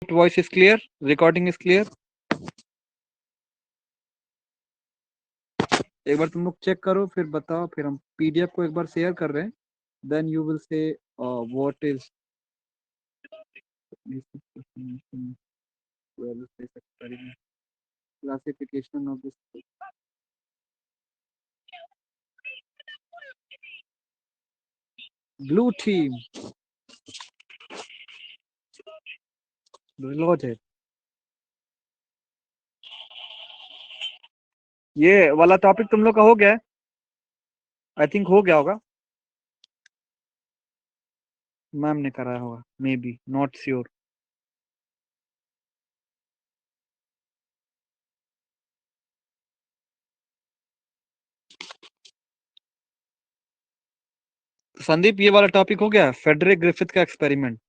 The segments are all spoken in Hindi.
voice is clear, recording is clear. एक बार तुम लोग चेक करो, फिर बताओ, फिर हम पीडीएफ को एक बार शेयर कर रहे हैं, then you will say what is classification of this blue team reload है। ये वाला टॉपिक तुम लोग का हो गया है, आई थिंक हो गया होगा, मैम ने कराया होगा, maybe, not sure. Sandeep ये वाला टॉपिक हो गया, फेडरिक ग्रिफिथ का experiment,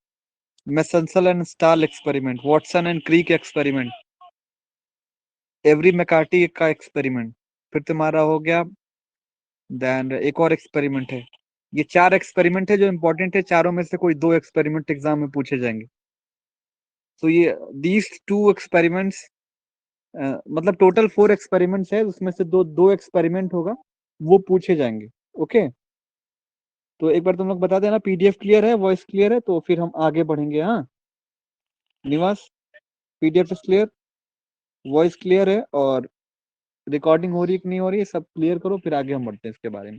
Meselson and Stahl experiment, Watson and Crick experiment, Avery McCarty का एक्सपेरिमेंट, फिर तुम्हारा हो गया, देन एक और एक्सपेरिमेंट है। ये 4 एक्सपेरिमेंट है जो इंपॉर्टेंट है, चारों में से कोई 2 एक्सपेरिमेंट एग्जाम में पूछे जाएंगे। तो ये दीज 2 एक्सपेरिमेंट्स, मतलब टोटल 4 एक्सपेरिमेंट्स है, उसमें से दो एक्सपेरिमेंट होगा, वो पूछे जाएंगे। ओके, तो एक बार तुम लोग बता देना पीडीएफ क्लियर है, वॉइस क्लियर है, तो फिर हम आगे बढ़ेंगे। हाँ निवास, PDF is clear, voice clear है, और रिकॉर्डिंग हो रही है कि नहीं हो रही है, सब क्लियर करो, फिर आगे हम बढ़ते हैं इसके बारे में।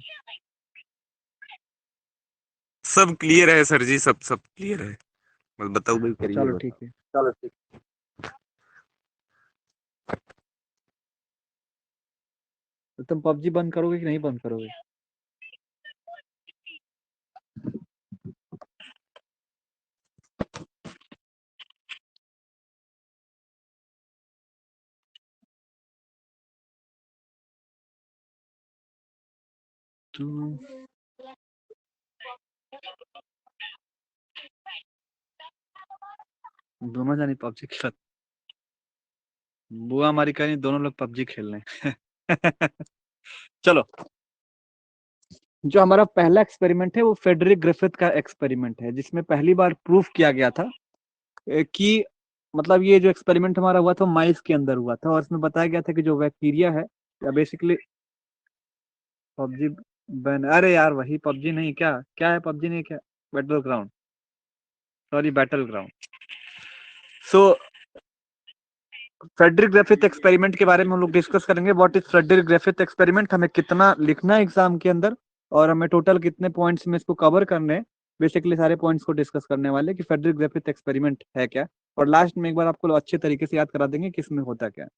सब क्लियर है सर जी, सब क्लियर है, बस बताओ भाई करिए। चलो ठीक है, चलो ठीक। तो तुम पबजी बंद करोगे कि नहीं बंद करोगे? दोनों जानी पबजी खेल, बुआ हमारी कहीं दोनों लोग पबजी खेल रहे हैं। चलो, जो हमारा पहला एक्सपेरिमेंट है वो फेडरिक ग्रिफिथ का एक्सपेरिमेंट है, जिसमें पहली बार प्रूफ किया गया था कि मतलब ये जो एक्सपेरिमेंट हमारा हुआ था माइस के अंदर हुआ था, और इसमें बताया गया था कि जो बैक्टीरिया है, या बेसिकली पबजी बैन, अरे यार वही पबजी नहीं, क्या क्या है पबजी नहीं, क्या battle ground, sorry battle ground. So Frederick Griffith experiment के बारे में हम लोग डिस्कस करेंगे, what is Frederick Griffith experiment, हमें कितना लिखना है एग्जाम के अंदर, और हमें टोटल कितने पॉइंट्स में इसको कवर करने हैं। बेसिकली सारे पॉइंट्स को डिस्कस करने वाले कि फ्रेडरिक ग्रिफिथ एक्सपेरिमेंट है क्या, और लास्ट में एक बार आपको अच्छे तरीके से याद करा देंगे कि इसमें होता क्या है।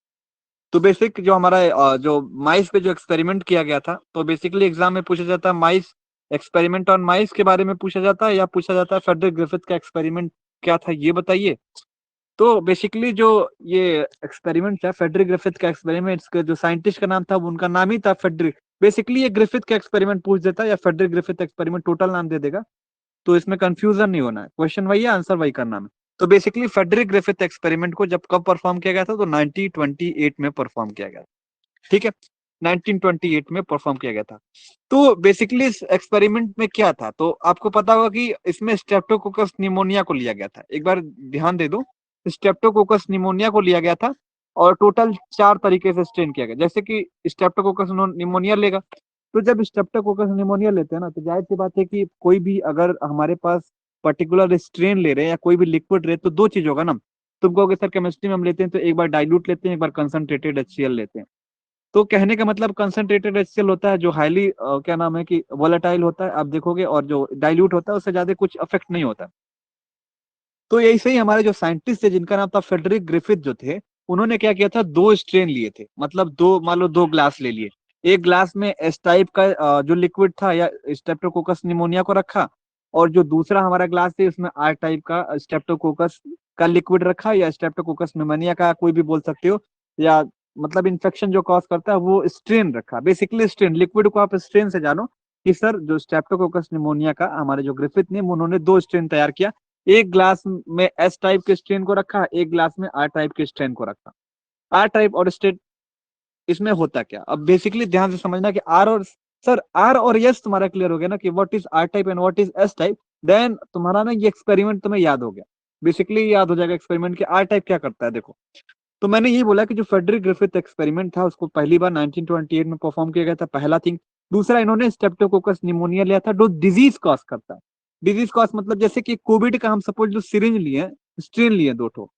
तो बेसिक जो हमारा जो माइस पे जो एक्सपेरिमेंट किया गया था, तो बेसिकली एग्जाम में पूछा जाता है माइस, एक्सपेरिमेंट ऑन माइस के बारे में पूछा जाता है, या पूछा जाता है फ्रेडरिक ग्रिफिथ का एक्सपेरिमेंट क्या था ये बताइए। तो बेसिकली जो ये एक्सपेरिमेंट था फेडरिक ग्रिफिथ का एक्सपेरिमेंट, का जो साइंटिस्ट का नाम था उनका नाम ही था फेडरिक। बेसिकली ये ग्रिफिथ का एक्सपेरिमेंट पूछ देता है या फेडरिक ग्रिफिथ एक्सपेरिमेंट टोटल नाम दे देगा, तो इसमें कंफ्यूजन नहीं होना है, क्वेश्चन वही है, आंसर वही करना है। तो बेसिकली फेडरिक ग्रिफिथ एक्सपेरिमेंट को जब कब परफॉर्म किया गया था, तो 1928 में परफॉर्म किया गया, ठीक है, 1928 में परफॉर्म किया गया था। तो बेसिकली इस एक्सपेरिमेंट में क्या था, तो आपको पता होगा कि इसमें स्ट्रेप्टोकोकस निमोनिया को लिया गया था, एक बार ध्यान दे दो, स्ट्रेप्टोकोकस निमोनिया को लिया गया था, और टोटल 4 तरीके से स्ट्रेन किया गया। जैसे कि स्ट्रेप्टोकोकस निमोनिया लेगा, तो जब स्ट्रेप्टोकोकस निमोनिया लेते हैं ना, तो जाहिर सी बात है कि कोई भी अगर हमारे पास पर्टिकुलर स्ट्रेन ले रहे हैं या कोई भी लिक्विड ले, तो 2 चीज होगा ना, तुम कहोगे सर केमिस्ट्री में हम लेते हैं तो एक बार डाइल्यूट लेते हैं, एक बार कंसंट्रेटेड HCl लेते हैं। तो कहने का मतलब कंसंट्रेटेड HCl होता है जो हाईली क्या नाम है कि वोलेटाइल होता है, आप देखोगे, और जो डाइल्यूट होता है उससे ज्यादा कुछ अफेक्ट नहीं होता। तो यही से ही हमारे जो साइंटिस्ट थे जिनका नाम था फेडरिक ग्रिफिथ जो थे, उन्होंने क्या किया था, 2 स्ट्रेन लिए थे, मतलब दो, मान लो 2 ग्लास ले लिए, एक ग्लास में एस टाइप का जो लिक्विड था या स्ट्रेप्टोकोकस निमोनिया को रखा, और जो दूसरा हमारा ग्लास है उसमें आर टाइप का स्ट्रेप्टोकोकस का लिक्विड रखा, या स्ट्रेप्टोकोकस निमोनिया का कोई भी बोल सकते हो, या मतलब इन्फेक्शन जो कॉज करता है वो स्ट्रेन रखा। बेसिकली स्ट्रेन, लिक्विड को आप स्ट्रेन से जानो कि सर जो स्ट्रेप्टोकोकस निमोनिया का हमारे जो ग्रिफिथ ने, उन्होंने 2 स्ट्रेन तैयार किया, एक ग्लास में एस टाइप के स्ट्रेन को रखा, एक ग्लास में आर टाइप के स्ट्रेन को रखा। आर टाइप और स्ट्रेन, इसमें होता क्या, अब बेसिकली ध्यान से समझना कि आर और सर, आर और एस तुम्हारा क्लियर हो गया ना कि what is R type and what is S type, then तुम्हारा ना ये एक्सपेरिमेंट तुम्हें याद हो गया। बेसिकली याद हो जाएगा एक्सपेरिमेंट कि आर टाइप क्या करता है। देखो, तो मैंने यही बोला कि जो फेडरिक ग्रिफिथ एक्सपेरिमेंट था उसको पहली बार 1928 में परफॉर्म किया गया था, पहला थिंग। दूसरा, इन्होंने स्टेप्टोकोकस निमोनिया लिया था जो डिजीज कॉज करता है। डिजीज कॉज मतलब जैसे कि कोविड का हम सपोज जो सिरिंज लिए, स्ट्रेन लिए दो ठो,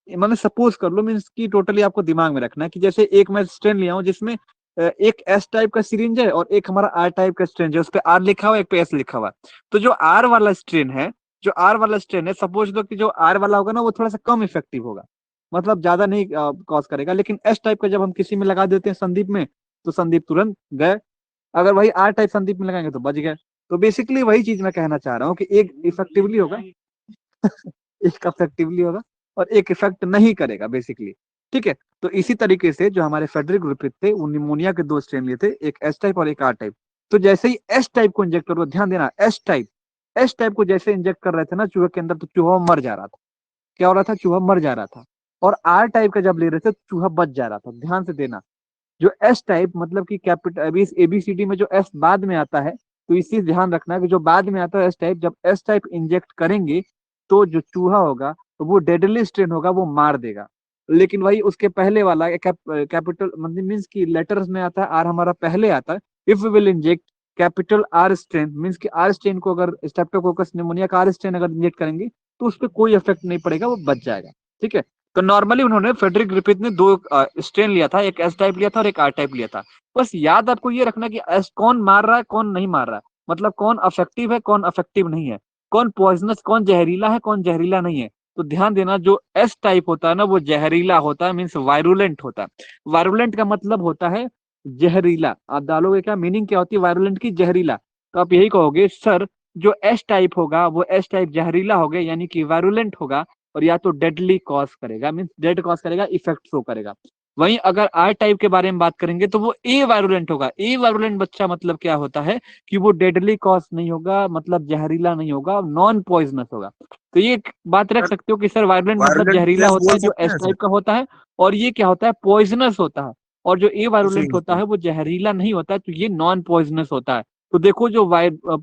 मैंने सपोज कर लो, मीन्स की टोटली आपको दिमाग में रखना है कि जैसे एक मैं स्ट्रेन लिया हूँ जिसमें एक एस टाइप का सिरिंज है और एक हमारा आर टाइप का स्ट्रेन है, उस पे आर लिखा हुआ है, एक पे एस लिखा हुआ है। तो जो आर वाला स्ट्रेन है, जो आर वाला स्ट्रेन है, सपोज लो कि जो आर वाला होगा ना वो थोड़ा सा कम इफेक्टिव होगा, मतलब ज्यादा नहीं कॉज करेगा। लेकिन एस टाइप का जब हम किसी में लगा देते हैं, संदीप में, तो संदीप तुरंत गए। अगर वही आर टाइप संदीप में लगाएंगे तो बच गए। तो बेसिकली वही चीज मैं कहना चाह रहा हूँ कि एक इफेक्टिवली होगा एक इफेक्टिवली होगा और एक इफेक्ट नहीं करेगा बेसिकली। ठीक है, तो इसी तरीके से जो हमारे फेडरिक ग्रिफिथ थे वो निमोनिया के दो स्ट्रेन लिए थे, एक एस टाइप और एक आर टाइप। तो जैसे ही एस टाइप को इंजेक्ट करो, ध्यान देना, एस टाइप को जैसे इंजेक्ट कर रहे थे ना चूहे के अंदर, तो चूहा मर जा रहा था। क्या हो रहा था? चूहा मर जा रहा था। और आर टाइप का जब ले रहे थे चूहा बच जा रहा था। ध्यान से देना, जो एस टाइप मतलब कि कैपिटल अभी एबीसीडी में जो एस बाद में आता है, तो इसी ध्यान रखना कि जो बाद में आता है एस टाइप, जब एस टाइप इंजेक्ट करेंगे तो जो चूहा होगा तो वो डेडली स्ट्रेन होगा, वो मार देगा। लेकिन वही उसके पहले वाला कैपिटल मतलब मीन्स की लेटर्स में आता है, आर हमारा पहले आता है। If we will inject capital R strain, means की आर स्ट्रेन को अगर स्टेप्टोकोकस निमोनिया का आर स्ट्रेन अगर इंजेक्ट करेंगे तो उस पर कोई इफेक्ट नहीं पड़ेगा, वो बच जाएगा। ठीक है, तो नॉर्मली उन्होंने फेडरिक ग्रिफिथ ने दो स्ट्रेन लिया था, एक एस टाइप लिया था और एक आर टाइप लिया था। बस याद आपको ये रखना कि एस कौन मार रहा है कौन नहीं मार रहा है, मतलब कौन अफेक्टिव है कौन अफेक्टिव नहीं है, कौन पॉइजनस कौन जहरीला है कौन जहरीला नहीं है। तो ध्यान देना, जो एस टाइप होता है ना वो जहरीला होता है, मीन्स वायरुलेंट होता है। वायरुलेंट का मतलब होता है जहरीला। आप डालोगे क्या मीनिंग क्या होती है वायरुलेंट की? जहरीला। तो आप यही कहोगे सर, जो एस टाइप होगा वो एस टाइप जहरीला होगा, यानी कि वायरुलेंट होगा, और या तो डेडली कॉज करेगा, मीन्स डेड कॉज करेगा, इफेक्ट शो करेगा। वहीं अगर आर टाइप के बारे में बात करेंगे तो वो ए वायरुलेंट होगा। ए वायरुलेंट बच्चा मतलब क्या होता है कि वो डेडली कॉज नहीं होगा, मतलब जहरीला नहीं होगा, नॉन पॉइजनस होगा। तो ये एक बात रख सर सकते हो कि सर वायरुलेंट मतलब वायरलेट जहरीला केस होता है बोल जो सकते एस हैं सर? टाइप का होता है, और ये क्या होता है? पॉइजनस होता है। और जो ए जी वायरुलेंट होता जी। है वो जहरीला नहीं होता है, तो ये नॉन पॉइजनस होता है। तो देखो, जो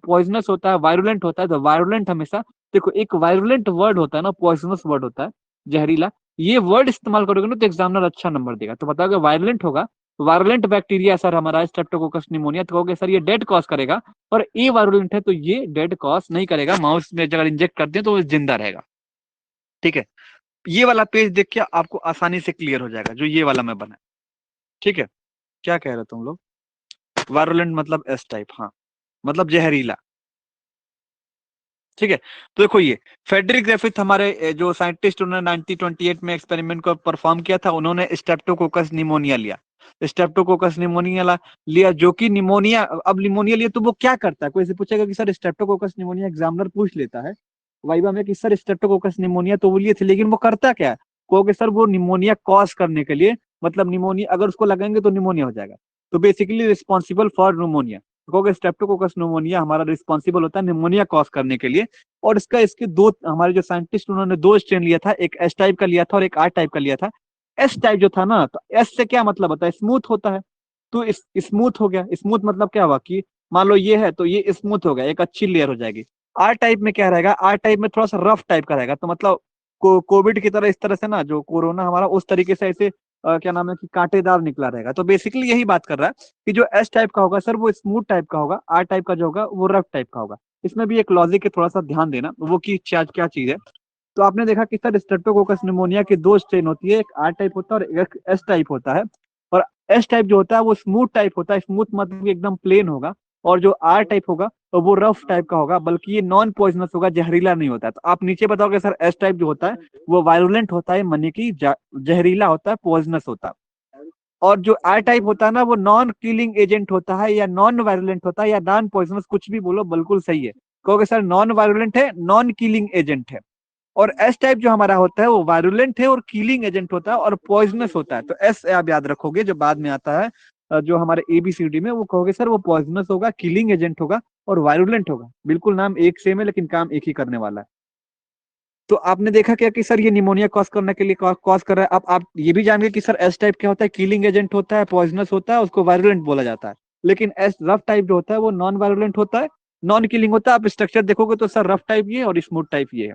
पॉइजनस होता है, वायरुलेंट होता है, तो वायरुलेंट हमेशा, देखो एक वायरुलेंट वर्ड होता है ना, पॉइजनस वर्ड होता है, जहरीला। ये वर्ड इस्तेमाल करोगे ना तो एग्जामिनर अच्छा नंबर देगा। तो बताओगे वायलेंट होगा, वायलेंट बैक्टीरिया सर हमारा स्ट्रेप्टोकोकस निमोनिया, तो कहोगे सर ये डेड कॉज करेगा। और ए वायलेंट है तो ये डेड कॉज नहीं करेगा, माउस में अगर इंजेक्ट करते हैं तो वो जिंदा रहेगा। ठीक है, ये वाला पेज देख के आपको आसानी से क्लियर हो जाएगा जो ये वाला मैं बना। ठीक है, क्या कह रहे तुम लोग? वायलेंट मतलब एस टाइप, हाँ, मतलब जहरीला। ठीक है, तो देखो ये फेडरिक ग्रिफिथ हमारे जो साइंटिस्ट, उन्होंने 1928 में एक्सपेरिमेंट को परफॉर्म किया था। उन्होंने स्ट्रेप्टोकोकस निमोनिया लिया, स्ट्रेप्टोकोकस निमोनिया लिया, जो कि निमोनिया, अब निमोनिया लिया तो वो क्या करता है? कोई से पूछेगा कि सर स्ट्रेप्टोकोकस निमोनिया, एग्जामिनर पूछ लेता है वाइवा में कि सर स्ट्रेप्टोकोकस निमोनिया तो वो लिए थे, लेकिन वो करता क्या है? कहोगे सर वो निमोनिया कॉज करने के लिए, मतलब निमोनिया अगर उसको लगाएंगे तो निमोनिया हो जाएगा, तो बेसिकली रिस्पॉन्सिबल फॉर निमोनिया। कहोगे स्ट्रेप्टोकोकस निमोनिया हमारा रिस्पॉन्सिबल होता है निमोनिया कॉज करने के लिए। और इसके दो, हमारे जो साइंटिस्ट उन्होंने दो स्ट्रेन लिया था, एक एस टाइप का लिया था और एक आर टाइप का लिया था। एस टाइप जो था ना, तो एस से क्या मतलब होता है? स्मूथ होता है। तो इस स्मूथ हो गया, स्मूथ मतलब क्या हुआ कि मान लो ये है तो ये स्मूथ हो गया, एक अच्छी लेयर हो जाएगी। आर टाइप में क्या रहेगा? आर टाइप में थोड़ा सा रफ टाइप का रहेगा, तो मतलब कोविड की तरह, इस तरह से ना, जो कोरोना हमारा उस तरीके से ऐसे क्या नाम है कि कांटेदार निकला रहेगा। तो बेसिकली यही बात कर रहा है कि जो एस टाइप का होगा सर वो स्मूथ टाइप का होगा, आर टाइप का जो होगा वो रफ टाइप का होगा। इसमें भी एक लॉजिक है, थोड़ा सा ध्यान देना, वो की क्या क्या चीज है। तो आपने देखा कि सर स्ट्रेप्टोकोकस निमोनिया की दो स्ट्रेन होती है, एक आर टाइप होता है और एक एस टाइप होता है। और एस टाइप जो होता है वो स्मूथ टाइप होता है, स्मूथ मतलब एकदम प्लेन होगा। और जो आर टाइप होगा तो वो रफ टाइप का होगा, बल्कि ये नॉन पॉइजनस होगा, जहरीला नहीं होता है। तो आप नीचे बताओगे सर एस टाइप जो होता है वो वायरुलेंट होता है, मनी की जहरीला होता है, पॉइजनस होता है। और जो आर टाइप होता है ना वो नॉन किलिंग एजेंट होता है, या नॉन वायरुलेंट होता है, या नॉन पॉइजनस, कुछ भी बोलो बिल्कुल सही है। कहोगे सर नॉन वायरुलेंट है, नॉन किलिंग एजेंट है। और एस टाइप जो हमारा होता है वो वायरुलेंट है और किलिंग एजेंट होता है और पॉइजनस होता है। तो एस आप याद रखोगे, जो बाद में आता है जो हमारे एबीसीडी में, वो कहोगे सर वो पॉइजनस होगा, किलिंग एजेंट होगा और वायरुलेंट होगा। बिल्कुल नाम एक सेम है लेकिन काम एक ही करने वाला है। तो आपने देखा क्या कि सर ये निमोनिया कॉज करने के लिए कॉज कर रहा है। अब आप ये भी जान गए कि सर एस टाइप क्या होता है? किलिंग एजेंट होता है, पॉइजनस होता है, उसको वायरुलेंट बोला जाता है। लेकिन एस रफ टाइप जो होता है वो नॉन वायरुलेंट होता है, नॉन किलिंग होता है। आप स्ट्रक्चर देखोगे तो सर रफ टाइप ये और स्मूथ टाइप ये है।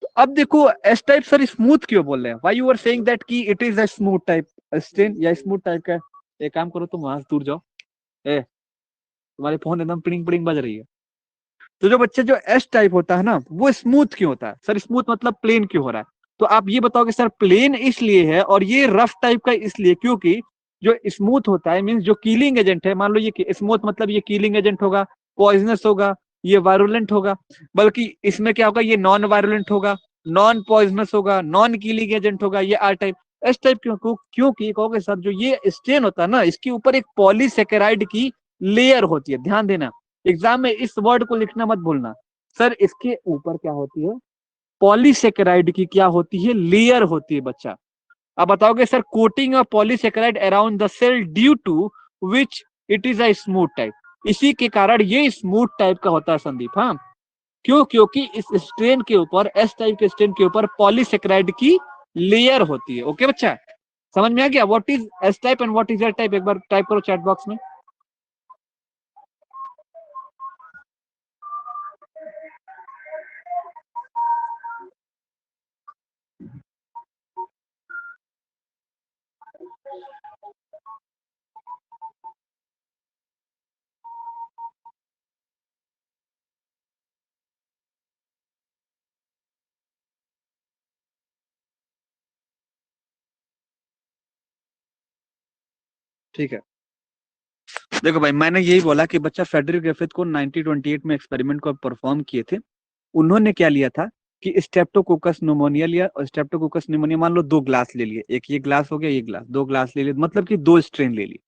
तो अब देखो एस टाइप सर स्मूथ क्यों बोल रहे हैं, why you are saying that कि it is a smooth type stain या स्मूथ टाइप का। एक काम करो तुम वहां से दूर जाओ, ए तुम्हारे फोन एकदम पिड़िंग पिड़िंग बज रही है। तो जो बच्चे जो एस टाइप होता है ना वो स्मूथ क्यों होता है सर, स्मूथ मतलब प्लेन क्यों हो रहा है। तो आप ये बताओ कि सर प्लेन इसलिए है और ये रफ टाइप का इसलिए क्योंकि जो स्मूथ होता है मीन्स जो कीलिंग एजेंट है, मान लो ये स्मूथ मतलब ये कीलिंग एजेंट होगा, पॉइजनस होगा, ये वायरुलेंट होगा, बल्कि इसमें क्या होगा ये नॉन वायरुलेंट होगा, नॉन पॉइजनस होगा, नॉन कीलिंग एजेंट होगा, ये आर टाइप। एस टाइप क्योंकि कहोगे सर जो ये स्टेन होता है ना इसके ऊपर एक पॉलीसेकेराइड की लेयर होती है, ध्यान देना एग्जाम में इस वर्ड को लिखना मत भूलना। सर इसके ऊपर क्या होती है, पॉलीसेकेराइड की क्या होती है, लेयर होती है बच्चा। अब बताओगे sir coating of polysaccharide around the cell due to which it is a smooth type, इसी के कारण ये स्मूथ टाइप का होता है संदीप। हाँ क्यों, क्योंकि इस स्ट्रेन के ऊपर एस टाइप के स्ट्रेन के ऊपर पॉलीसेकेराइड की लेयर होती है। ओके बच्चा, समझ में आ गया what is S type and what is R type, एक बार टाइप करो चैट बॉक्स में। ठीक है, देखो भाई मैंने यही बोला कि बच्चा फेडरिक ग्रिफिथ को 1928 में एक्सपेरिमेंट को परफॉर्म किए थे। उन्होंने क्या लिया था कि स्टेप्टोकोकस निमोनिया लिया, और स्टेप्टोकोकस निमोनिया मान लो 2 ग्लास ले लिए, एक ये ग्लास हो गया, ये ग्लास, 2 ग्लास ले लिए, मतलब कि 2 स्ट्रेन ले लिए।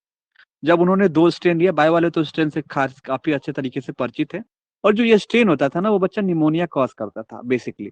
जब उन्होंने 2 स्ट्रेन लिया, बायो वाले तो स्ट्रेन से खास काफी अच्छे तरीके से परिचित है, और जो ये स्ट्रेन होता था ना वो बच्चा निमोनिया कॉज करता था बेसिकली।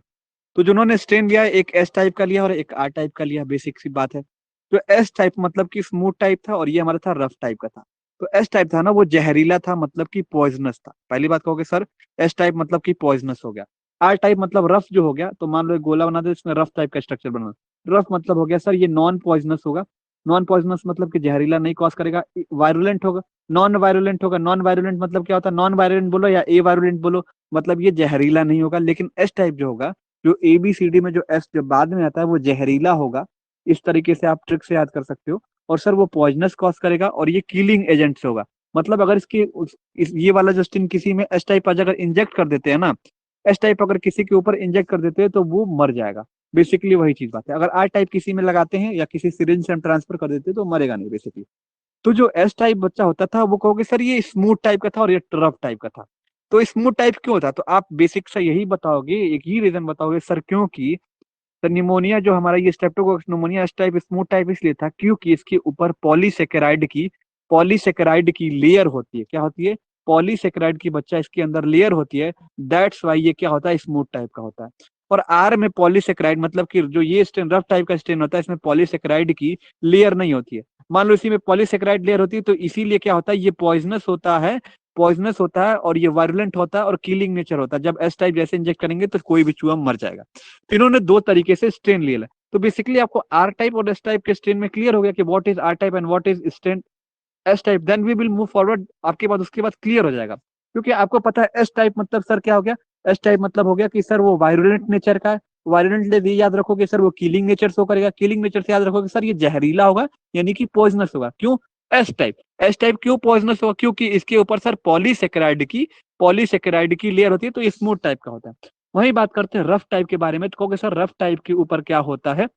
तो जिन्होंने स्ट्रेन लिया एक एस टाइप का लिया और एक आर टाइप का लिया, बेसिक सी बात है। तो एस टाइप मतलब कि स्मूथ टाइप था और ये हमारा था रफ टाइप का था। तो एस टाइप था ना वो जहरीला था, मतलब कि पॉइजनस था। पहली बात कहोगे सर एस टाइप मतलब कि पॉइजनस हो गया। आर टाइप मतलब रफ जो हो गया, तो मान लो एक गोला बना दो इसमें रफ टाइप का स्ट्रक्चर बना, रफ मतलब हो गया सर ये नॉन पॉइजनस होगा। नॉन पॉइजनस मतलब कि जहरीला नहीं कॉज करेगा। वायरुलेंट होगा, नॉन वायरुलेंट होगा, नॉन वायरुलेंट मतलब क्या होता है, नॉन वायरुलेंट बोलो या ए वायरुलेंट बोलो, मतलब ये जहरीला नहीं होगा। लेकिन एस टाइप जो होगा, जो ए बी सी डी में जो एस जो बाद में आता है वो जहरीला होगा। इस तरीके से आप ट्रिक से याद कर सकते हो। और सर वो पॉइजनस कॉज करेगा और ये किलिंग एजेंट से होगा। मतलब अगर ये वाला जस्टिन किसी में एस टाइप अगर इंजेक्ट कर देते हैं ना, एस टाइप अगर किसी के ऊपर इंजेक्ट कर देते हैं तो वो मर जाएगा। बेसिकली वही चीज बात है, अगर आर टाइप किसी में लगाते हैं या किसी सिरिंज से हम ट्रांसफर कर देते हैं तो मरेगा नहीं बेसिकली। तो जो एस टाइप बच्चा होता था वो कहोगे सर ये स्मूथ टाइप का था और ये रफ टाइप का था। तो स्मूथ टाइप क्यों होता, तो आप बेसिक से यही बताओगे, एक ही रीजन बताओगे सर क्योंकि सर निमोनिया जो हमारा ये स्ट्रेप्टोकोकस निमोनिया इस टाइप स्मूथ टाइप इसलिए था क्योंकि इसके ऊपर पॉलीसेकेराइड की लेयर होती है। क्या होती है, पॉलीसेकेराइड की बच्चा इसके अंदर लेयर होती है। दैट्स वाई ये क्या होता है, स्मूथ टाइप का होता है। और आर में पॉलीसेकेराइड मतलब कि जो ये स्टेन रफ टाइप का स्टेन होता है इसमें पॉलीसेकेराइड की लेयर नहीं होती है। मान लो इसी में पॉलीसेकेराइड लेयर होती है तो इसीलिए क्या होता है ये पॉइजनस होता है और ये वायरुलेंट होता है और किलिंग नेचर होता है। जब एस टाइप जैसे इंजेक्ट करेंगे तो कोई भी चूहा मर जाएगा। तो इन्होंने 2 तरीके से स्ट्रेन लिया है। तो बेसिकली आपको आर टाइप और एस टाइप के स्ट्रेन में क्लियर हो गया कि what is R type and what is strain S type, then we will move forward. आपके बाद उसके बाद क्लियर हो जाएगा क्योंकि आपको पता है एस टाइप मतलब सर क्या हो गया, एस टाइप मतलब हो गया कि सर वो वायरुलेंट नेचर का है। वायरुलेंट ये याद रखोगे सर वो किलिंग नेचर शो करेगा, किलिंग नेचर से याद रखोगे सर ये जहरीला होगा यानी कि पॉइजनस होगा। क्यों एस टाइप क्यों पॉइजनस होगा, क्योंकि इसके ऊपर सर पॉलीसेकेराइड की लेयर होती है तो ये स्मूथ टाइप का होता है। वही बात करते हैं रफ टाइप के बारे में, तो कहोगे सर रफ टाइप के ऊपर क्या होता है,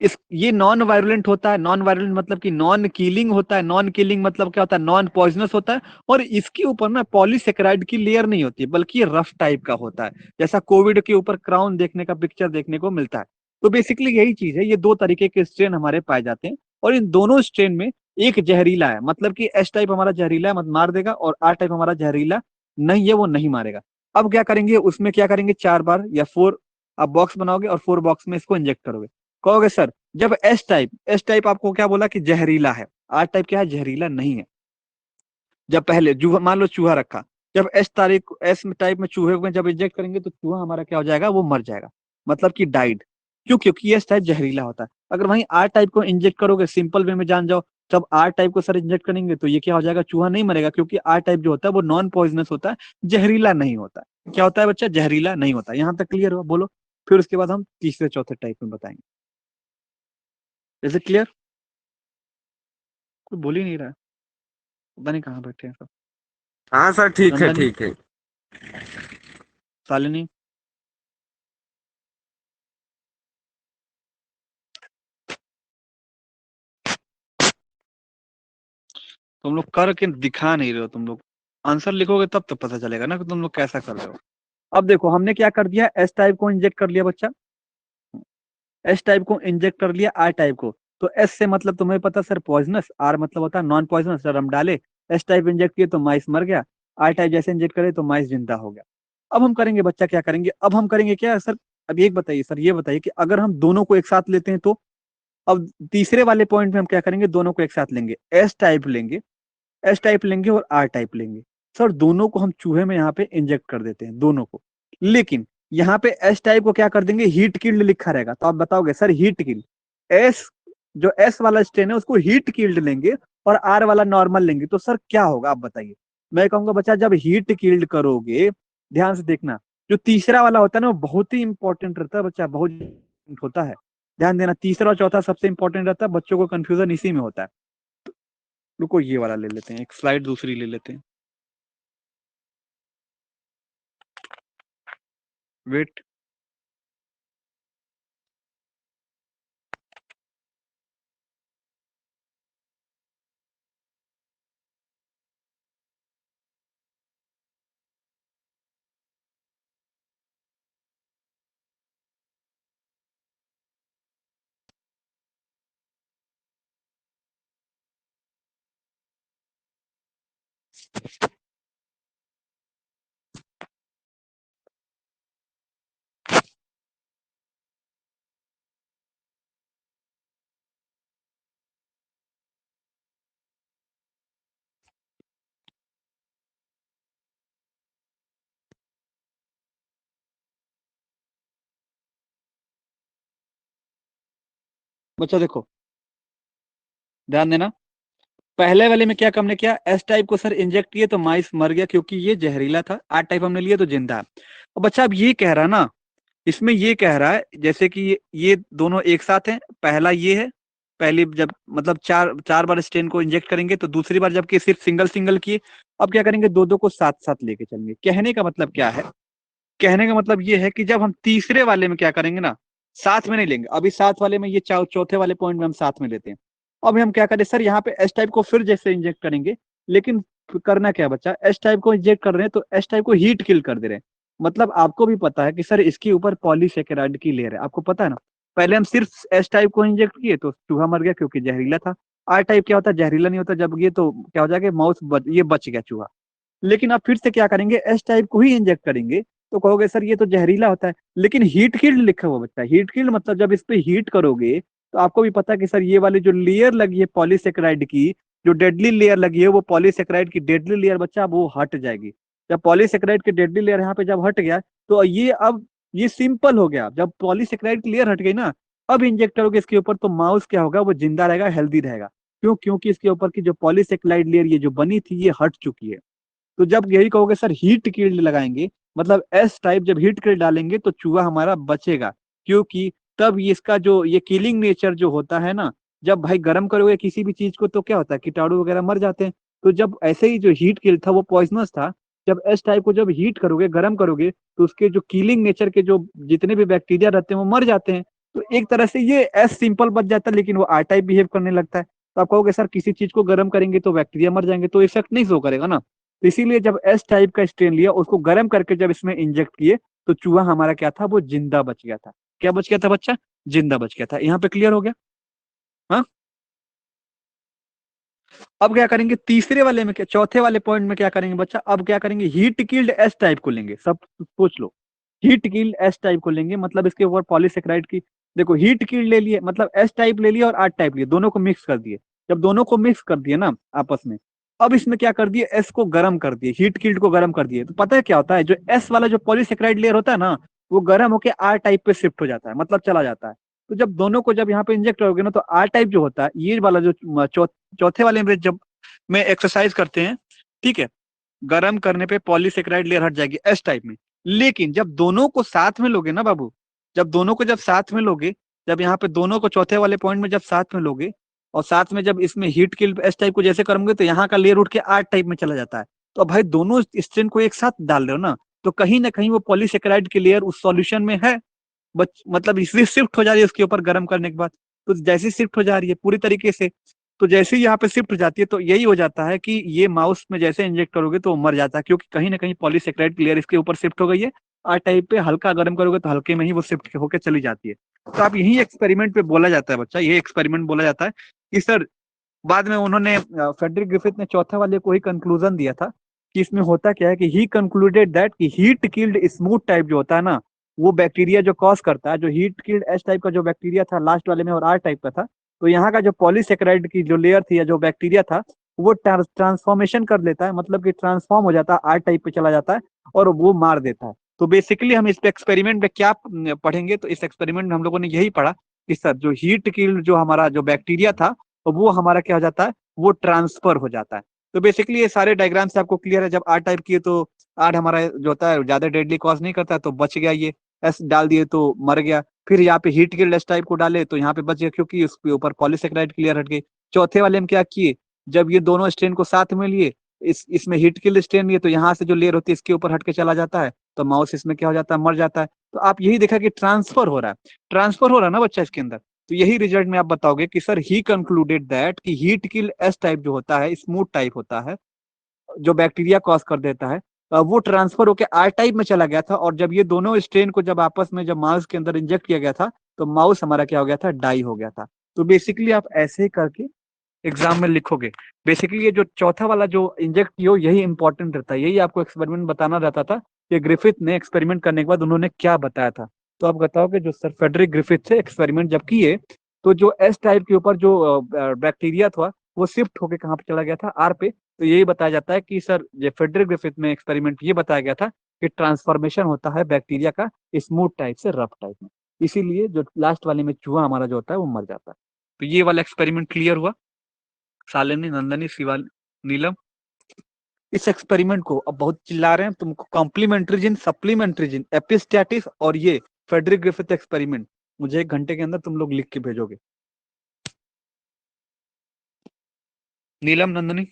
इस ये नॉन वायरुलेंट होता है। नॉन वायरुलेंट मतलब कि नॉन किलिंग होता है, नॉन किलिंग मतलब क्या होता है, नॉन पॉइजनस होता है। और इसके ऊपर ना पॉलीसेकेराइड की लेयर नहीं होती है बल्कि ये रफ टाइप का होता है, जैसा कोविड के ऊपर क्राउन देखने का पिक्चर देखने को मिलता है। तो बेसिकली यही चीज है, ये 2 तरीके के स्ट्रेन हमारे पाए जाते हैं और इन दोनों स्ट्रेन में एक जहरीला है, मतलब कि एस टाइप हमारा जहरीला है, मत मार देगा, और आर टाइप हमारा जहरीला नहीं है, वो नहीं मारेगा। अब क्या करेंगे उसमें, क्या करेंगे 4 बार या 4 आप बॉक्स बनाओगे और 4 बॉक्स में इसको इंजेक्ट करोगे। कहोगे सर जब एस टाइप आपको क्या बोला कि जहरीला है, आर टाइप क्या है, जहरीला नहीं है। जब पहले चूहा मान लो चूहा रखा, जब एस टाइप में चूहे में जब इंजेक्ट करेंगे तो चूहा हमारा क्या हो जाएगा, वो मर जाएगा, मतलब कि डाइड। क्यों, क्योंकि एस टाइप जहरीला होता है। अगर वहीं आर टाइप को इंजेक्ट करोगे, सिंपल वे में जान जाओ, जब आर टाइप को सर इंजेक्ट करेंगे तो ये क्या हो जाएगा, चूहा नहीं मरेगा, क्योंकि आर टाइप जो होता है वो नॉन पॉइजनस होता है, जहरीला नहीं होता है। क्या होता है बच्चा, जहरीला नहीं होता। यहाँ तक क्लियर हुआ, बोलो। फिर उसके बाद हम तीसरे चौथे टाइप में बताएंगे। जैसे क्लियर, कोई बोल ही नहीं रहा है, पता नहीं कहाँ बैठे हैं सब। हाँ सर, ठीक है नंदनी, ठीक है। शालिनी, तुम लोग करके दिखा नहीं रहे हो। तुम लोग आंसर लिखोगे तब तो पता चलेगा ना कि तुम लोग कैसा कर रहे हो। अब देखो हमने क्या कर दिया, एस टाइप को इंजेक्ट कर लिया बच्चा, एस टाइप को इंजेक्ट कर लिया आर टाइप को। तो एस से मतलब तुम्हें पता सर पॉइजनस, आर मतलब होता है नॉन पॉइजनस। जब हम डाले एस टाइप इंजेक्ट किए तो माइस मर गया, आर टाइप जैसे इंजेक्ट करे तो माइस जिंदा हो गया। अब हम करेंगे बच्चा, क्या करेंगे, अब हम करेंगे क्या सर। अब एक बताइए सर, ये बताइए कि अगर हम दोनों को एक साथ लेते हैं तो। अब तीसरे वाले पॉइंट में हम क्या करेंगे, दोनों को एक साथ लेंगे, एस टाइप लेंगे, एस टाइप लेंगे और आर टाइप लेंगे। सर दोनों को हम चूहे में यहाँ पे इंजेक्ट कर देते हैं, दोनों को। लेकिन यहाँ पे एस टाइप को क्या कर देंगे, हीट किल्ड लिखा रहेगा। तो आप बताओगे सर हीट किल्ड, एस जो एस वाला स्ट्रेन है उसको हीट किल्ड लेंगे और आर वाला नॉर्मल लेंगे, तो सर क्या होगा आप बताइए। मैं कहूंगा बच्चा जब हीट किल्ड करोगे, ध्यान से देखना, जो तीसरा वाला होता है ना वो बहुत ही इंपॉर्टेंट रहता है बच्चा, बहुत important होता है। ध्यान देना, तीसरा और चौथा सबसे इंपॉर्टेंट रहता है, बच्चों को कंफ्यूजन इसी में होता है। रुको ये वाला ले लेते हैं, एक स्लाइड दूसरी ले लेते हैं। वेट, बच्चा देखो, ध्यान देना, पहले वाले में क्या हमने किया, एस टाइप को सर इंजेक्ट किए तो माइस मर गया क्योंकि ये जहरीला था, आर टाइप हमने लिया तो जिंदा है। अब बच्चा अब ये कह रहा ना, इसमें ये कह रहा है जैसे कि ये दोनों एक साथ हैं, पहला ये है, पहली जब मतलब चार चार बार स्टेन को इंजेक्ट करेंगे तो दूसरी बार जबकि सिर्फ सिंगल सिंगल किए, अब क्या करेंगे, दो दो को साथ साथ लेके चलेंगे। कहने का मतलब क्या है, कहने का मतलब ये है कि जब हम तीसरे वाले में क्या करेंगे ना, साथ में नहीं लेंगे, अभी साथ वाले में ये चौथे वाले पॉइंट में हम साथ में लेते हैं। अब हम क्या करें सर, यहाँ पे एस टाइप को फिर जैसे इंजेक्ट करेंगे, लेकिन करना क्या है बच्चा, एस टाइप को इंजेक्ट कर रहे हैं तो एस टाइप को हीट किल कर दे रहे हैं। मतलब आपको भी पता है कि सर इसके ऊपर पॉलीसेकेराइड की लेयर है, आपको पता है ना। पहले हम सिर्फ एस टाइप को इंजेक्ट किए तो चूहा मर गया क्योंकि जहरीला था। आर टाइप क्या होता है, जहरीला नहीं होता, जब ये तो क्या हो जाएगा, ये बच गया चूहा। लेकिन आप फिर से क्या करेंगे, एस टाइप को ही इंजेक्ट करेंगे तो कहोगे सर ये तो जहरीला होता है, लेकिन हीट किल्ड लिखा हुआ बच्चा है। हीट किल्ड मतलब जब इस पे हीट करोगे तो आपको भी पता है कि सर ये वाली जो लेयर लगी है पॉलीसेकेराइड की, जो डेडली लेयर लगी है वो पॉलीसेकेराइड की डेडली लेयर बच्चा अब वो हट जाएगी। जब पॉलीसेकेराइड की डेडली लेयर यहाँ पे जब हट गया तो ये अब ये सिंपल हो गया। जब पॉलीसेकेराइड की लेयर हट गई ना, अब इंजेक्ट करोगे इसके ऊपर तो माउस क्या होगा, वो जिंदा रहेगा, हेल्दी रहेगा। क्यों, क्योंकि इसके ऊपर की जो पॉलीसेकेराइड लेयर ये जो बनी थी ये हट चुकी है। तो जब यही कहोगे सर हीट कील्ड लगाएंगे, मतलब एस टाइप जब हीट कील्ड डालेंगे तो चूहा हमारा बचेगा, क्योंकि तब इसका जो ये किलिंग नेचर जो होता है ना, जब भाई गर्म करोगे किसी भी चीज को तो क्या होता है, कीटाणु वगैरह मर जाते हैं। तो जब ऐसे ही जो हीट किल था वो पॉइजनस था, जब एस टाइप को जब हीट करोगे, गर्म करोगे, तो उसके जो कीलिंग नेचर के जो जितने भी बैक्टीरिया रहते हैं वो मर जाते हैं। तो एक तरह से ये एस सिंपल बच जाता है, लेकिन वो आर टाइप बिहेव करने लगता है। तो आप कहोगे सर किसी चीज को गर्म करेंगे तो बैक्टीरिया मर जाएंगे, तो इफेक्ट नहीं शो करेगा ना। तो इसीलिए जब एस टाइप का स्ट्रेन लिया, उसको गर्म करके जब इसमें इंजेक्ट किए, तो चूहा हमारा क्या था, वो जिंदा बच गया था। क्या बच गया था बच्चा, जिंदा बच गया था। यहाँ पे क्लियर हो गया। हाँ, अब क्या करेंगे तीसरे वाले में, क्या चौथे वाले पॉइंट में क्या करेंगे बच्चा, अब क्या करेंगे, हीट किल्ड एस टाइप को लेंगे। सब सोच लो, हीट किल्ड एस टाइप को लेंगे, मतलब इसके ऊपर पॉलीसेकेराइड की, देखो हीट किल्ड ले लिए, मतलब एस टाइप ले लिया और आर टाइप लिए, दोनों को मिक्स कर दिए। जब दोनों को मिक्स कर दिए ना आपस में, अब इसमें क्या कर दिए, एस को गर्म कर दिए, हीट किल्ड को गर्म कर दिए। तो पता है क्या होता है, जो एस वाला जो पॉलीसेकेराइड लेयर होता है ना, वो गर्म होकर आर टाइप पे शिफ्ट हो जाता है, मतलब चला जाता है। तो जब दोनों को जब यहाँ पे इंजेक्ट करोगे ना, तो आर टाइप जो होता है, ये वाला जो चौथे वाले में जब में एक्सरसाइज करते हैं, ठीक है, गर्म करने पे पॉलीसेकेराइड लेयर हट जाएगी एस टाइप में। लेकिन जब दोनों को साथ में लोगे ना बाबू, जब दोनों को जब साथ में लोगे, जब यहाँ पे दोनों को चौथे वाले पॉइंट में जब साथ में लोगे, और साथ में जब इसमें हीट किल एस टाइप को जैसे करोगे, तो यहाँ का लेयर उठ के आर टाइप में चला जाता है। तो अब भाई दोनों स्ट्रेन को एक साथ डाल रहे हो ना, तो कहीं ना कहीं वो पॉलीसेकेराइड की लेयर उस सॉल्यूशन में है, मतलब इसलिए शिफ्ट हो जा रही है उसके ऊपर गर्म करने के बाद। तो जैसे शिफ्ट हो जा रही है पूरी तरीके से, तो जैसे ही यहाँ पे शिफ्ट हो जाती है, तो यही हो जाता है कि ये माउस में जैसे इंजेक्ट करोगे तो वो मर जाता है, क्योंकि कहीं ना कहीं पॉलीसेकेराइड की लेयर इसके ऊपर शिफ्ट हो गई है। आर टाइप पे हल्का गर्म करोगे तो हल्के में ही वो शिफ्ट होकर चली जाती है। तो आप यही एक्सपेरिमेंट पे बोला जाता है बच्चा, ये एक्सपेरिमेंट बोला जाता है कि सर, बाद में उन्होंने फ्रेडरिक ग्रिफिथ ने चौथा वाले को ही कंक्लूजन दिया था कि इसमें होता क्या है कि ही कंक्लूडेड दैट कि हीट किल्ड स्मूथ टाइप जो होता है ना, वो बैक्टीरिया जो कॉज करता है, जो हीट किल्ड एस टाइप का जो बैक्टीरिया था लास्ट वाले में और आर टाइप का था, तो यहाँ का जो पॉलीसेकेराइड की जो लेयर थी या जो बैक्टीरिया था, वो ट्रांसफॉर्मेशन कर लेता है, मतलब कि ट्रांसफॉर्म हो जाता है, आर टाइप पे चला जाता है और वो मार देता है। तो बेसिकली हम इस पे एक्सपेरिमेंट में क्या पढ़ेंगे, तो इस एक्सपेरिमेंट में हम लोगों ने यही पढ़ा कि सर जो हीट किल्ड जो हमारा जो बैक्टीरिया था, तो वो हमारा क्या हो जाता है, वो ट्रांसफर हो जाता है। तो बेसिकली ये सारे डायग्राम से आपको क्लियर है। जब आर टाइप किए तो आर हमारा जो होता है ज्यादा डेडली कॉज नहीं करता, तो बच गया ये। एस डाल दिए तो मर गया। फिर यहाँ पे हीट किल्ड एस टाइप को डाले तो यहाँ पे बच गया, क्योंकि उसके ऊपर पॉलीसेकेराइड क्लियर हट गई। चौथे वाले में क्या किए, जब ये दोनों स्ट्रेन को साथ में लिए, इसमें हीट किल्ड स्ट्रेन लिए, तो यहाँ से जो लेयर होती है इसके ऊपर हट के चला जाता है, तो माउस इसमें क्या हो जाता है, मर जाता है। तो आप यही देखा कि ट्रांसफर हो रहा है, ट्रांसफर हो रहा है ना बच्चा इसके अंदर। तो यही रिजल्ट में आप बताओगे कि सर ही कंक्लूडेड दैट कि हीट किल एस टाइप जो होता है स्मूथ टाइप होता है, जो बैक्टीरिया कॉज कर देता है, वो ट्रांसफर होकर आर टाइप में चला गया था। और जब ये दोनों स्ट्रेन को जब आपस में जब माउस के अंदर इंजेक्ट किया गया था, तो माउस हमारा क्या हो गया था, डाई हो गया था। तो बेसिकली आप ऐसे ही करके एग्जाम में लिखोगे। बेसिकली ये जो चौथा वाला जो इंजेक्ट किया यही इंपॉर्टेंट रहता है, यही आपको एक्सपेरिमेंट बताना रहता था कि ग्रिफिथ ने एक्सपेरिमेंट करने के बाद उन्होंने क्या बताया था। तो आप बताओगे जो सर फेडरिक ग्रिफिथ थे एक्सपेरिमेंट जब किए, तो जो एस टाइप के ऊपर जो बैक्टीरिया था वो शिफ्ट होके कहाँ पे चला गया था, आर पे। तो यही बताया जाता है कि सर ये फेडरिक ग्रिफिथ में एक्सपेरिमेंट ये बताया गया था कि ट्रांसफॉर्मेशन होता है बैक्टीरिया का स्मूथ टाइप से रफ टाइप में, इसीलिए जो लास्ट वाले में चूहा हमारा जो होता है वो मर जाता है। तो ये वाला एक्सपेरिमेंट क्लियर हुआ शालिनी, नंदनी, शिवाली, नीलम। इस एक्सपेरिमेंट को अब बहुत चिल्ला रहे हैं तुमको, कॉम्प्लीमेंट्री जिन, सप्लीमेंट्री जिन, एपिस्टैटिस और ये फेडरिक ग्रिफिथ एक्सपेरिमेंट मुझे 1 घंटे के अंदर तुम लोग लिख के भेजोगे। नीलम, नंदनी,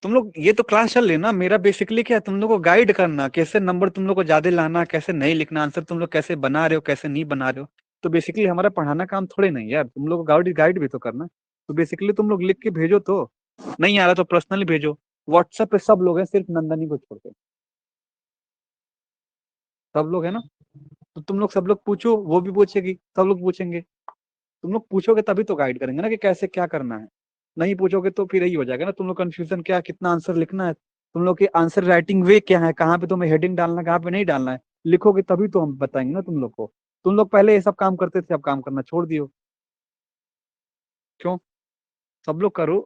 तुम लोग ये तो क्लास चल रही ना, मेरा बेसिकली क्या है, तुम लोग को गाइड करना, कैसे नंबर तुम लोग को ज्यादा लाना, कैसे नहीं लिखना आंसर, तुम लोग कैसे बना रहे हो कैसे नहीं बना रहे हो। तो बेसिकली हमारा पढ़ाना काम थोड़े नहीं यार, तुम लोग को गाइड गाइड भी तो करना। तो बेसिकली तुम लोग लिख के भेजो, तो नहीं आ रहा तो पर्सनली भेजो। व्हाट्सएप पे सब लोग हैं, सिर्फ नंदनी को छोड़ के सब लोग है ना। तो तुम लोग सब लोग पूछो, वो भी पूछेगी, सब लोग पूछेंगे। तुम लोग पूछोगे तभी तो गाइड करेंगे ना कि कैसे क्या करना है। नहीं पूछोगे तो फिर यही हो जाएगा ना, तुम लोग कंफ्यूजन क्या, कितना आंसर लिखना है, तुम लोग की आंसर राइटिंग वे क्या है, कहाँ पे तुम्हें हेडिंग डालना है, कहाँ पे नहीं डालना है, लिखोगे तभी तो हम बताएंगे ना तुम लोग को। तुम लोग पहले ये सब काम करते थे, अब काम करना छोड़ दियो। क्यों? सब लोग करो।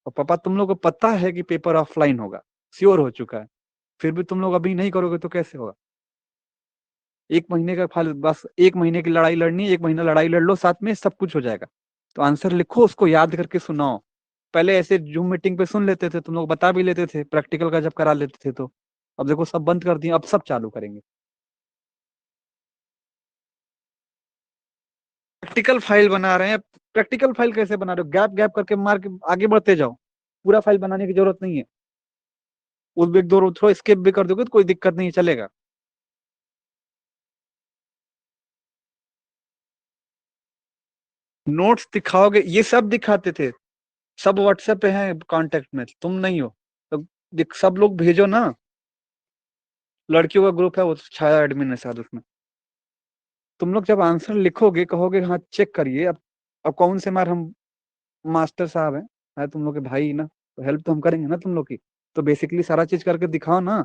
और पापा तुम लोग को पता है कि पेपर ऑफलाइन होगा, श्योर हो चुका है, फिर भी तुम लोग अभी नहीं करोगे तो कैसे होगा। 1 महीने का फाल, बस 1 महीने की लड़ाई लड़नी है, 1 महीना लड़ाई लड़ लो, साथ में सब कुछ हो जाएगा। तो आंसर लिखो, उसको याद करके सुनाओ। पहले ऐसे जूम मीटिंग पे सुन लेते थे तुम लोग, बता भी लेते थे, प्रैक्टिकल का जब करा लेते थे तो। अब देखो सब बंद कर दिए, अब सब चालू करेंगे। प्रैक्टिकल फाइल बना रहे हैं। प्रैक्टिकल फाइल कैसे बना रहे हो, गैप गैप करके मार के आगे बढ़ते जाओ। पूरा फाइल बनाने की जरूरत नहीं है, उस एक दो थोड़ा स्किप भी कर दोगे तो कोई दिक्कत नहीं है, चलेगा। नोट्स दिखाओगे, ये सब दिखाते थे, सब व्हाट्सएप पे हैं कांटेक्ट में, तुम नहीं हो तो सब लोग भेजो ना। लड़कियों का ग्रुप है, वो छाया एडमिन है शायद उसमें। तुम लोग जब आंसर लिखोगे कहोगे हाँ चेक करिए। अब कौन से मार हम मास्टर साहब हैं, है तुम लोग के भाई ना, तो हेल्प तो हम करेंगे ना तुम लोग की। तो बेसिकली सारा चीज करके दिखाओ ना,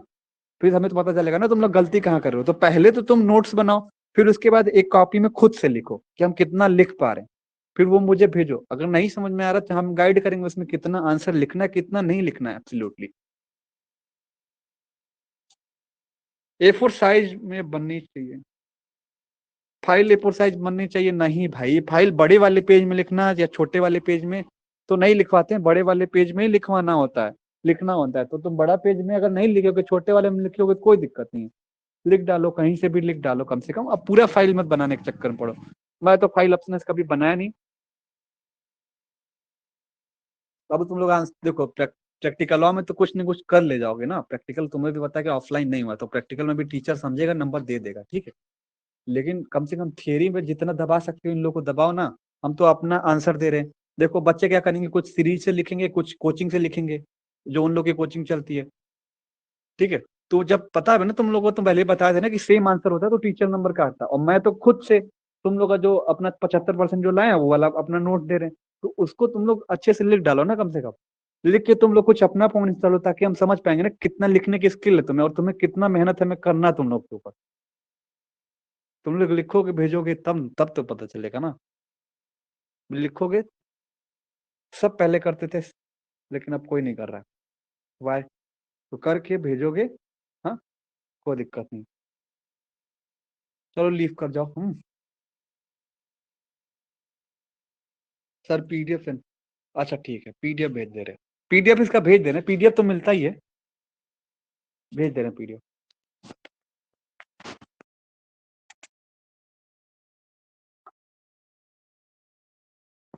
फिर हमें तो पता चलेगा ना तुम लोग गलती कहाँ कर रहे हो। तो पहले तो तुम नोट्स बनाओ, फिर उसके बाद एक कॉपी में खुद से लिखो कि हम कितना लिख पा रहे हैं, फिर वो मुझे भेजो। अगर नहीं समझ में आ रहा तो हम गाइड करेंगे उसमें कितना आंसर लिखना है कितना नहीं लिखना है, एब्सोल्युटली। A4 साइज में बननी चाहिए फाइल, A4 साइज बननी चाहिए नहीं भाई, फाइल बड़े वाले पेज में लिखना या छोटे वाले पेज में तो नहीं लिखवाते हैं, बड़े वाले पेज में ही लिखवाना होता है। लिखना होता है। तो तुम बड़ा पेज में अगर नहीं लिखोगे, छोटे वाले में लिखोगे, कोई दिक्कत नहीं है, लिख डालो, कहीं से भी लिख डालो कम से कम। अब पूरा फाइल मत बनाने के चक्कर में पड़ो। मैं तो फाइल अपने से कभी बनाया नहीं। अब तुम लोग देखो, प्रैक्टिकल लॉ में तो कुछ न कुछ कर ले जाओगे ना। प्रैक्टिकल तुम्हें भी पता है कि ऑफलाइन नहीं हुआ, तो प्रैक्टिकल में भी टीचर समझेगा, नंबर दे देगा, ठीक है। लेकिन कम से कम थियरी में जितना दबा सकते हो इन लोगों को दबाओ ना। हम तो अपना आंसर दे रहे हैं। देखो बच्चे क्या करेंगे, कुछ सीरीज से लिखेंगे, कुछ कोचिंग से लिखेंगे, जो उन लोग की कोचिंग चलती है, ठीक है। तो जब पता है ना तुम लोगों को, तुम पहले बता देना कि सेम आंसर होता है तो टीचर नंबर काटता। और मैं तो खुद से तुम लोग का जो अपना 75% जो लाए हैं वो वाला अपना नोट दे रहे हैं, तो उसको तुम लोग अच्छे से लिख डालो ना कम से कम। लिख के तुम लोग कुछ अपना पॉइंट डालो, ताकि हम समझ पाएंगे ना कितना लिखने की स्किल है तुम्हें, और तुम्हें कितना मेहनत हमें करना तुम लोग के ऊपर। तुम लोग लिखोगे भेजोगे तब तो पता चलेगा ना। लिखोगे, सब पहले करते थे, लेकिन अब कोई नहीं कर रहा है। वाई? तो करके भेजोगे। हाँ, कोई दिक्कत नहीं। चलो लीव कर जाओ। सर पीडीएफ है। अच्छा ठीक है, पीडीएफ भेज दे रहे हैं। पीडीएफ इसका भेज दे रहे हैं, पीडीएफ तो मिलता ही है, भेज दे रहे हैं पीडीएफ।